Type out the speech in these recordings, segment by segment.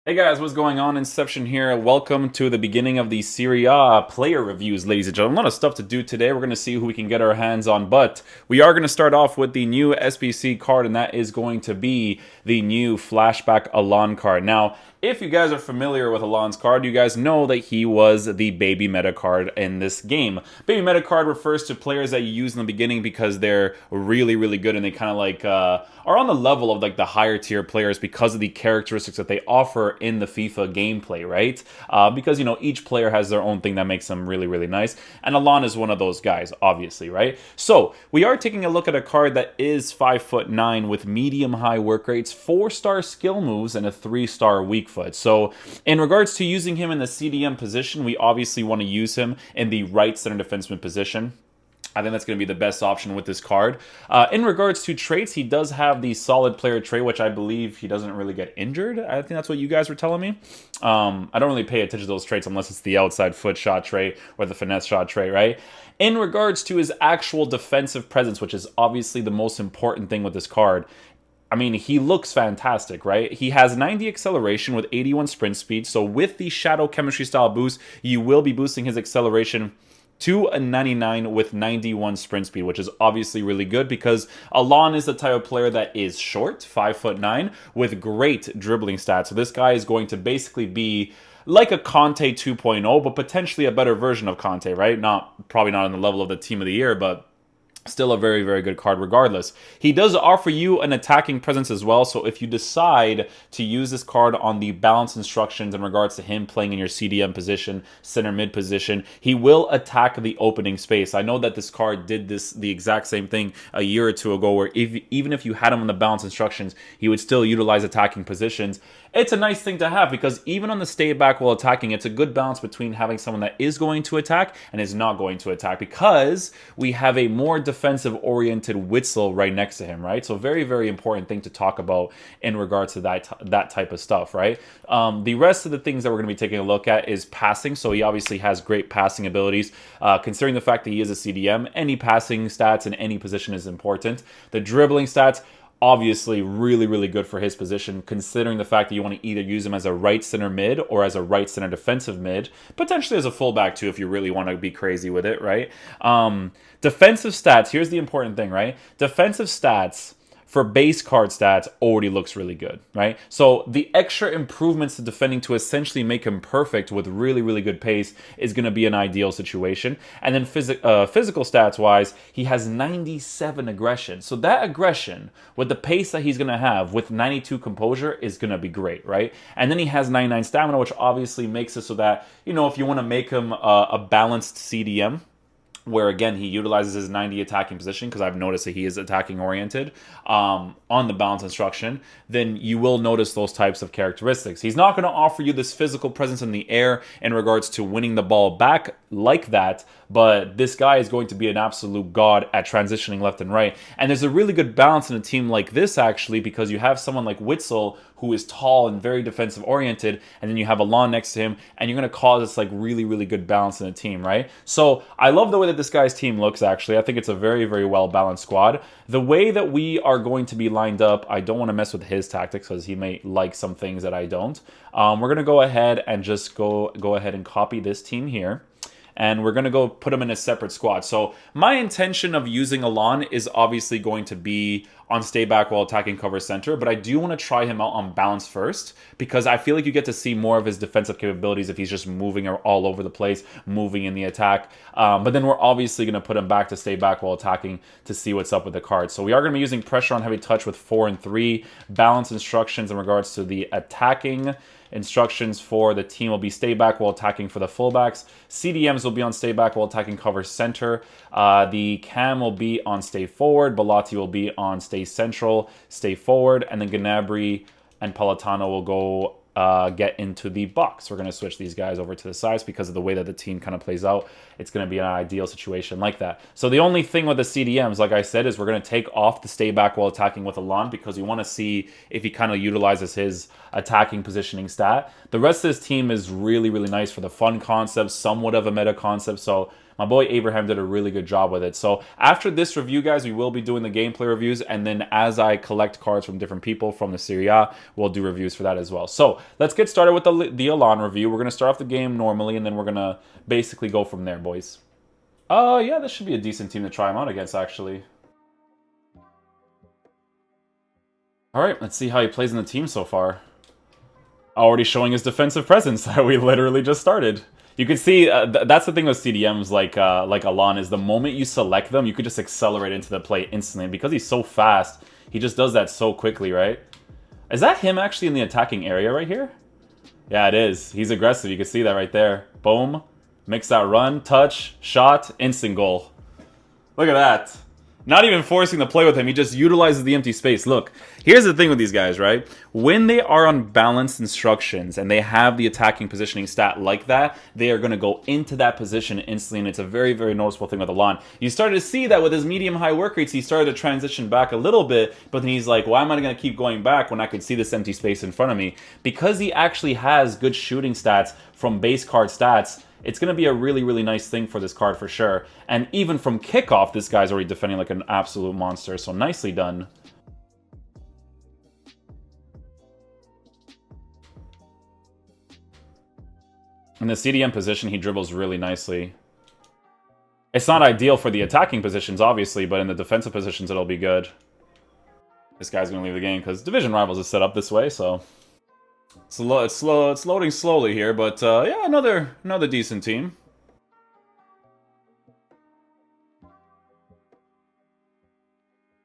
Hey guys, what's going on? Inception here. Welcome to the beginning of the Serie A player reviews, ladies and gentlemen. A lot of stuff to do today. We're going to see who we can get our hands on, but we are going to start off with the new SBC card, and that is going to be the new Flashback Allan card. Now, if you guys are familiar with Allan's card, you guys know that he was the baby meta card in this game. Baby meta card refers to players that you use in the beginning because they're really, really good and they kind of like are on the level of like the higher tier players because of the characteristics that they offer in the FIFA gameplay, right? Because, you know, each player has their own thing that makes them really, really nice. And Allan is one of those guys, obviously, right? So we are taking a look at a card that is 5'9" with medium-high work rates, 4-star skill moves, and a 3-star weak foot. So in regards to using him in the CDM position, we obviously want to use him in the right center defenseman position. I think that's going to be the best option with this card. In regards to traits, he does have the solid player trait, which I believe he doesn't really get injured. I think that's what you guys were telling me. I don't really pay attention to those traits unless it's the outside foot shot trait or the finesse shot trait, right? In regards to his actual defensive presence, which is obviously the most important thing with this card, I mean, he looks fantastic, right? He has 90 acceleration with 81 sprint speed. So with the Shadow Chemistry style boost, you will be boosting his acceleration to a 99 with 91 sprint speed, which is obviously really good because Allan is the type of player that is short, 5'9", with great dribbling stats. So this guy is going to basically be like a Conte 2.0, but potentially a better version of Conte, right? Probably not on the level of the Team of the Year, but still a very, very good card regardless. He does offer you an attacking presence as well, so if you decide to use this card on the balance instructions in regards to him playing in your CDM position, center mid position, he will attack the opening space. I know that this card did the exact same thing a year or two ago, where even if you had him on the balance instructions, he would still utilize attacking positions. It's a nice thing to have because even on the stay back while attacking, it's a good balance between having someone that is going to attack and is not going to attack because we have a more defensive-oriented Witzel right next to him, right? So very, very important thing to talk about in regards to that type of stuff, right? The rest of the things that we're going to be taking a look at is passing. So he obviously has great passing abilities. Considering the fact that he is a CDM, any passing stats in any position is important. The dribbling stats, obviously really, really good for his position, considering the fact that you want to either use him as a right center mid or as a right center defensive mid, potentially as a fullback too if you really want to be crazy with it, right? Defensive stats, here's the important thing, right? Defensive stats for base card stats already looks really good, right? So the extra improvements to defending to essentially make him perfect with really, really good pace is going to be an ideal situation. And then physical stats-wise, he has 97 aggression. So that aggression, with the pace that he's going to have, with 92 composure, is going to be great, right? And then he has 99 stamina, which obviously makes it so that, you know, if you want to make him a balanced CDM, where again he utilizes his 90 attacking position, because I've noticed that he is attacking oriented on the balance instruction, then you will notice those types of characteristics. He's not going to offer you this physical presence in the air in regards to winning the ball back like that, but this guy is going to be an absolute god at transitioning left and right. And there's a really good balance in a team like this, actually, because you have someone like Witzel, who is tall and very defensive oriented, and then you have Allan next to him, and you're going to cause this like really, really good balance in the team, right? So I love the way that this guy's team looks, actually. I think it's a very, very well-balanced squad. The way that we are going to be lined up, I don't want to mess with his tactics because he may like some things that I don't. We're going to go ahead and just go ahead and copy this team here. And we're going to go put them in a separate squad. So my intention of using Allan is obviously going to be on stay back while attacking cover center, but I do want to try him out on balance first because I feel like you get to see more of his defensive capabilities if he's just moving all over the place, moving in the attack. But then we're obviously going to put him back to stay back while attacking to see what's up with the card. So we are going to be using pressure on heavy touch with 4 and 3, balance instructions in regards to the attacking. Instructions for the team will be stay back while attacking for the fullbacks. CDMs will be on stay back while attacking cover center. The Cam will be on stay forward. Bellotti will be on stay central, stay forward. And then Gnabry and Politano will go get into the box. We're going to switch these guys over to the sides because of the way that the team kind of plays out. It's going to be an ideal situation like that. So the only thing with the CDMs, like I said, is we're going to take off the stay back while attacking with Allan because we want to see if he kind of utilizes his attacking positioning stat. The rest of this team is really, really nice for the fun concept, somewhat of a meta concept. So my boy Abraham did a really good job with it. So after this review, guys, we will be doing the gameplay reviews, and then as I collect cards from different people from the Serie A, we'll do reviews for that as well. So let's get started with the Allan review. We're going to start off the game normally, and then we're going to basically go from there, boys. Yeah, this should be a decent team to try him out against, actually. All right, let's see how he plays in the team so far. Already showing his defensive presence that we literally just started. You can see, that's the thing with CDMs like Allan, is the moment you select them, you could just accelerate into the play instantly. And because he's so fast, he just does that so quickly, right? Is that him actually in the attacking area right here? Yeah, it is. He's aggressive. You can see that right there. Boom. Makes that run, touch, shot, instant goal. Look at that. Not even forcing the play with him, he just utilizes the empty space. Look, here's the thing with these guys, right? When they are on balanced instructions and they have the attacking positioning stat like that, they are going to go into that position instantly, and it's a very, very noticeable thing with Allan. You started to see that with his medium-high work rates, he started to transition back a little bit, but then he's like, why am I going to keep going back when I could see this empty space in front of me? Because he actually has good shooting stats from base card stats, it's going to be a really, really nice thing for this card for sure. And even from kickoff, this guy's already defending like an absolute monster. So nicely done. In the CDM position, he dribbles really nicely. It's not ideal for the attacking positions, obviously, but in the defensive positions, it'll be good. This guy's going to leave the game because Division Rivals is set up this way, so... It's loading slowly here, but yeah, another decent team.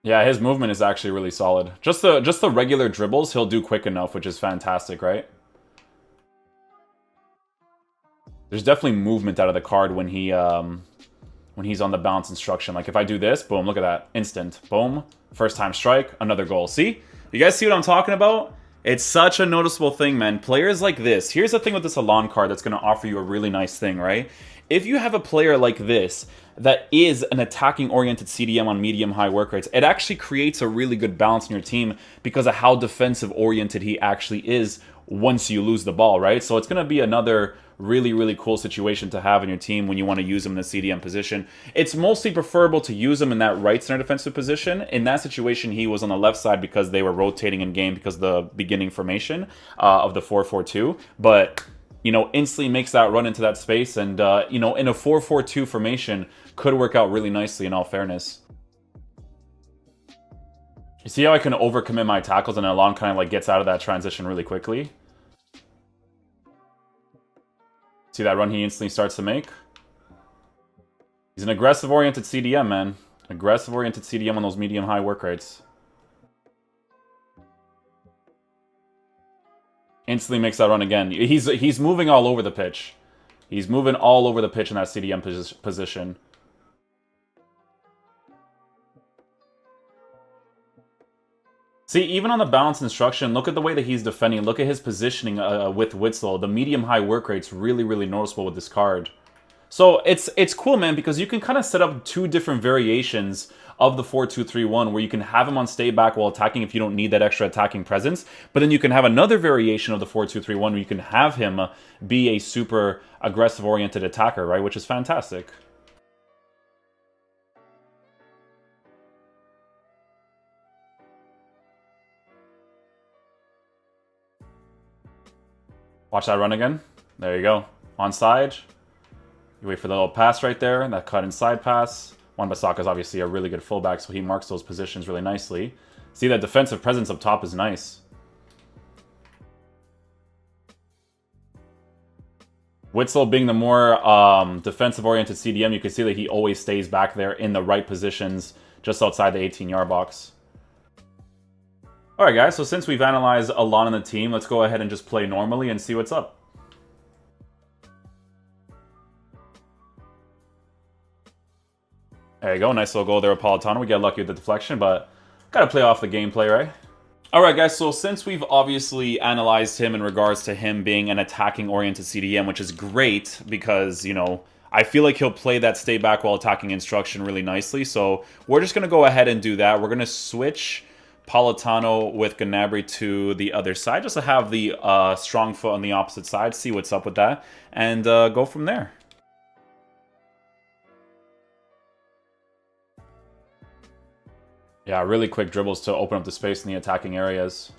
Yeah, his movement is actually really solid. Just the regular dribbles he'll do quick enough, which is fantastic, right? There's definitely movement out of the card when he's on the bounce instruction. Like if I do this, boom, look at that, instant, boom, first time strike, another goal. See? You guys see what I'm talking about? It's such a noticeable thing, man. Players like this. Here's the thing with this Allan card that's going to offer you a really nice thing, right? If you have a player like this that is an attacking-oriented CDM on medium-high work rates, it actually creates a really good balance in your team because of how defensive-oriented he actually is once you lose the ball, right? So it's going to be another really, really cool situation to have in your team when you want to use him in the CDM position. It's mostly preferable to use him in that right center defensive position. In that situation, he was on the left side because they were rotating in game because of the beginning formation of the 4-4-2. But, you know, instantly makes that run into that space. And, you know, in a 4-4-2 formation, could work out really nicely in all fairness. You see how I can overcommit my tackles and Allan kind of like gets out of that transition really quickly? See that run he instantly starts to make? He's an aggressive-oriented CDM, man. Aggressive-oriented CDM on those medium-high work rates. Instantly makes that run again. He's moving all over the pitch. He's moving all over the pitch in that CDM position. See, even on the balance instruction, look at the way that he's defending. Look at his positioning with Witsel. The medium-high work rate's really, really noticeable with this card. So it's cool, man, because you can kind of set up two different variations of the 4-2-3-1 where you can have him on stay back while attacking if you don't need that extra attacking presence. But then you can have another variation of the 4-2-3-1 where you can have him be a super aggressive-oriented attacker, right? Which is fantastic. Watch that run again. There you go. Onside. You wait for the little pass right there. That cut inside pass. Wan-Bissaka is obviously a really good fullback, so he marks those positions really nicely. See, that defensive presence up top is nice. Witsel being the more defensive-oriented CDM, you can see that he always stays back there in the right positions just outside the 18-yard box. Alright guys, so since we've analyzed Allan and the team, let's go ahead and just play normally and see what's up. There you go, nice little goal there with Politano. We get lucky with the deflection, but gotta play off the gameplay, right? Alright guys, so since we've obviously analyzed him in regards to him being an attacking-oriented CDM, which is great because, you know, I feel like he'll play that stay back while attacking instruction really nicely, so we're just gonna go ahead and do that. We're gonna switch Politano with Gnabry to the other side, just to have the strong foot on the opposite side, see what's up with that, and go from there. Yeah, really quick dribbles to open up the space in the attacking areas.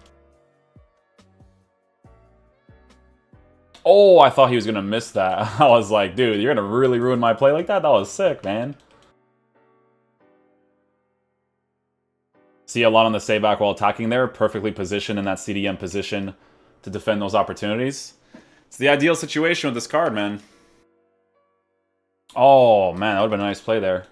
Oh, I thought he was going to miss that. I was like, dude, you're going to really ruin my play like that? That was sick, man. See a lot on the stay back while attacking there. Perfectly positioned in that CDM position to defend those opportunities. It's the ideal situation with this card, man. Oh, man, that would have been a nice play there.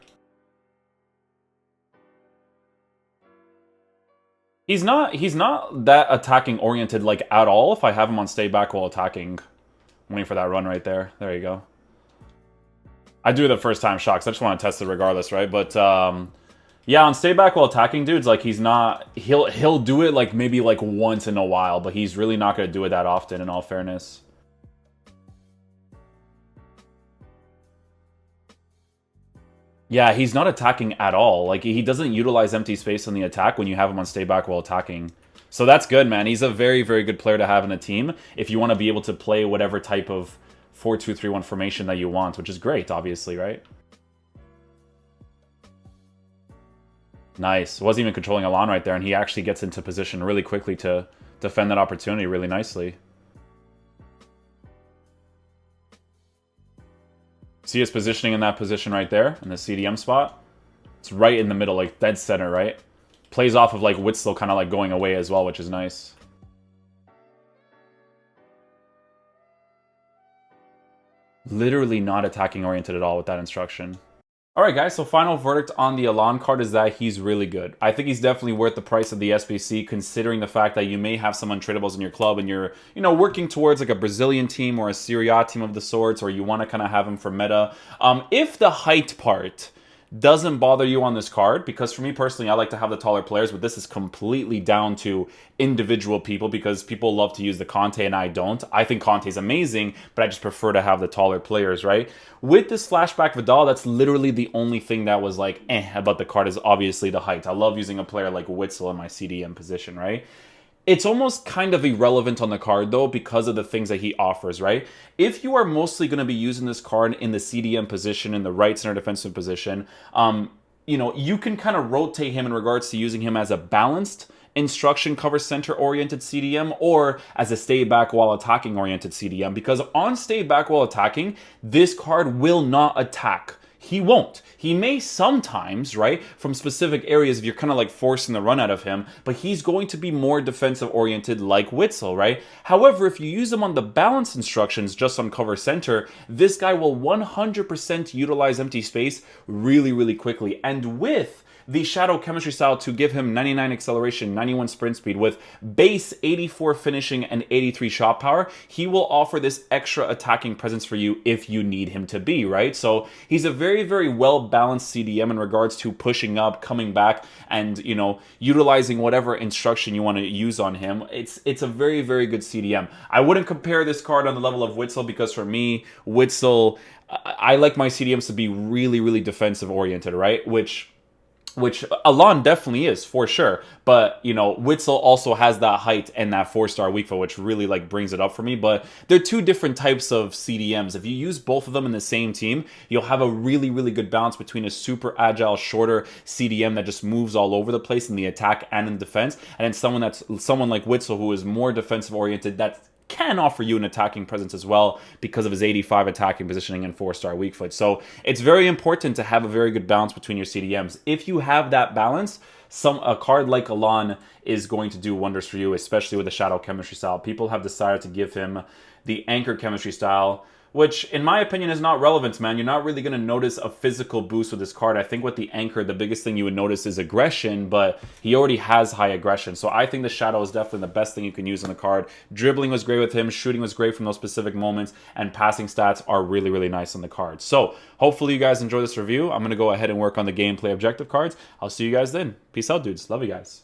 He's not that attacking oriented like at all if I have him on stay back while attacking. I'm waiting for that run right there. There you go. I do the first time shocks. I just want to test it regardless, right? But yeah, on stay back while attacking dudes, like he's not he'll do it like maybe like once in a while, but he's really not going to do it that often in all fairness. Yeah, he's not attacking at all. Like, he doesn't utilize empty space on the attack when you have him on stay back while attacking. So that's good, man. He's a very, very good player to have in the team if you want to be able to play whatever type of 4-2-3-1 formation that you want, which is great, obviously, right? Nice. Wasn't even controlling Allan right there, and he actually gets into position really quickly to defend that opportunity really nicely. See his positioning in that position right there, in the CDM spot? It's right in the middle, like dead center, right? Plays off of like Witzel kind of like going away as well, which is nice. Literally not attacking oriented at all with that instruction. Alright guys, so final verdict on the Allan card is that he's really good. I think he's definitely worth the price of the SBC considering the fact that you may have some untradeables in your club and you're, you know, working towards like a Brazilian team or a Serie A team of the sorts, or you want to kind of have him for meta. If the height part doesn't bother you on this card, because for me personally, I like to have the taller players, but this is completely down to individual people because people love to use the Conte and I don't. I think Conte is amazing, but I just prefer to have the taller players, right? With this Flashback Vidal, that's literally the only thing that was like, about the card is obviously the height. I love using a player like Witzel in my CDM position, right? It's almost kind of irrelevant on the card, though, because of the things that he offers, right? If you are mostly going to be using this card in the CDM position, in the right center defensive position, you know, you can kind of rotate him in regards to using him as a balanced instruction cover center oriented CDM or as a stay back while attacking oriented CDM, because on stay back while attacking, this card will not attack. He won't. He may sometimes, right, from specific areas if you're kind of like forcing the run out of him, but he's going to be more defensive oriented like Witzel, right? However, if you use him on the balance instructions just on cover center, this guy will 100% utilize empty space really, really quickly. And with the Shadow Chemistry style to give him 99 acceleration, 91 sprint speed with base 84 finishing and 83 shot power, he will offer this extra attacking presence for you if you need him to be, right? So he's a very, very well-balanced CDM in regards to pushing up, coming back, and, you know, utilizing whatever instruction you want to use on him. It's a very, very good CDM. I wouldn't compare this card on the level of Witzel because for me, Witzel, I like my CDMs to be really, really defensive oriented, right? Which Allan definitely is, for sure. But, you know, Witzel also has that height and that 4-star weak foot, which really, like, brings it up for me. But they're two different types of CDMs. If you use both of them in the same team, you'll have a really, really good balance between a super agile, shorter CDM that just moves all over the place in the attack and in defense, and then someone like Witzel who is more defensive-oriented, that's can offer you an attacking presence as well because of his 85 attacking positioning and 4-star weak foot. So it's very important to have a very good balance between your CDMs. If you have that balance, a card like Allan is going to do wonders for you, especially with the Shadow Chemistry style. People have decided to give him the Anchor Chemistry style, which in my opinion is not relevant, man. You're not really going to notice a physical boost with this card. I think with the Anchor, the biggest thing you would notice is aggression, but he already has high aggression. So I think the Shadow is definitely the best thing you can use on the card. Dribbling was great with him, shooting was great from those specific moments, and passing stats are really, really nice on the card. So hopefully you guys enjoy this review. I'm going to go ahead and work on the gameplay objective cards. I'll see you guys then. Peace out, dudes. Love you guys.